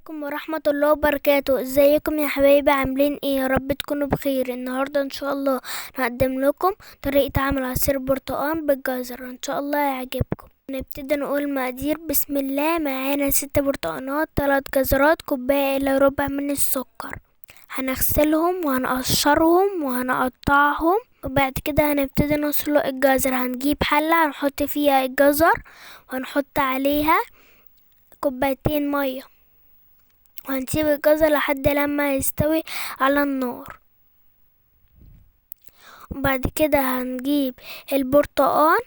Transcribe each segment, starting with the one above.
عليكم ورحمة الله وبركاته. ازيكم يا حبايبي؟ عاملين ايه؟ يا رب تكونوا بخير. النهاردة ان شاء الله هقدم لكم طريقة عمل عصير برتقال بالجزر، ان شاء الله يعجبكم. نبتدي نقول مقادير. بسم الله. معانا 6 برتقانات، 3 جزرات، كوباية الا ربع من السكر. هنغسلهم وهنقشرهم وهنقطعهم، وبعد كده هنبتدي نسلق الجزر. هنجيب حلة هنحط فيها الجزر وهنحط عليها كوبايتين مية، وهنسيب الجزر لحد لما يستوي على النار. وبعد كده هنجيب البرتقال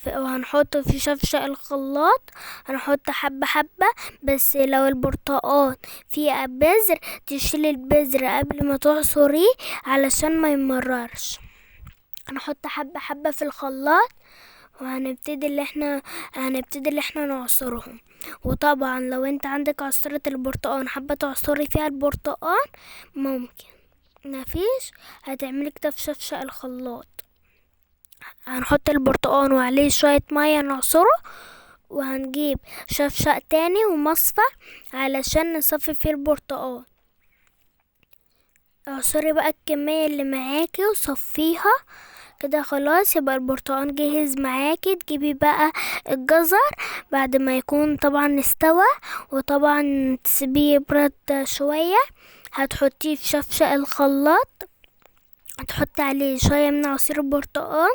وهنحطه في شفشق الخلاط. هنحط حبة حبة، بس لو البرتقال فيه بذر تشيل البذر قبل ما تعصريه علشان ما يمررش. هنحط حبة حبة في الخلاط، وهنبتدي اللي احنا نعصرهم. وطبعا لو انت عندك عصرة البرتقال حابة تعصري فيها البرتقال ممكن، مفيش هتعملي كده في شفشق الخلاط. هنحط البرتقال وعليه شوية مية نعصره، وهنجيب شفشق تاني ومصفى علشان نصفي فيه البرتقال. اعصري بقى الكمية اللي معاكي وصفيها كده. خلاص يبقى البرتقال جاهز معاكي. تجيبي بقى الجزر بعد ما يكون طبعا استوى، وطبعا تسيبيه يبرد شوية. هتحطيه في شفشق الخلاط، هتحطي عليه شوية من عصير البرتقال،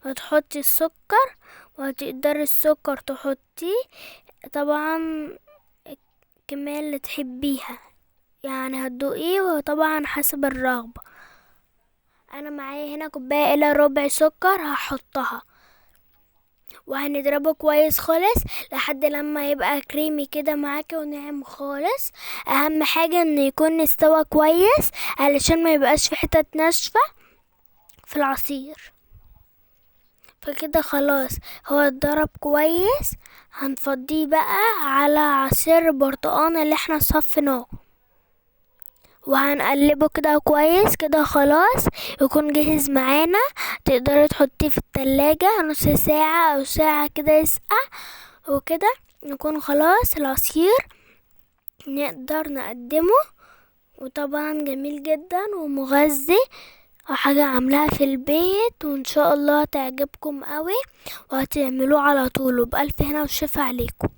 وتحطي السكر، وهتقدري السكر تحطيه طبعا الكمية اللي تحبيها، يعني هتدوقيه وطبعا حسب الرغبة. انا معايا هنا كوباية الا ربع سكر هحطها، وهنضربه كويس خالص لحد لما يبقى كريمي كده معاكي وناعم خالص. اهم حاجة ان يكون استوى كويس علشان ما يبقاش في حتت ناشفة في العصير. فكده خلاص هو اتضرب كويس. هنفضيه بقى على عصير البرتقال اللي احنا صفيناه، وهنقلبه كده كويس كده. خلاص يكون جاهز معانا. تقدري تحطيه في التلاجة نص ساعة او ساعة كده يسقع، وكده يكون خلاص العصير نقدر نقدمه. وطبعا جميل جدا ومغذي، وحاجة عاملاها في البيت، وان شاء الله تعجبكم قوي وهتعملوه على طول. وبألف هنا وشفا عليكم.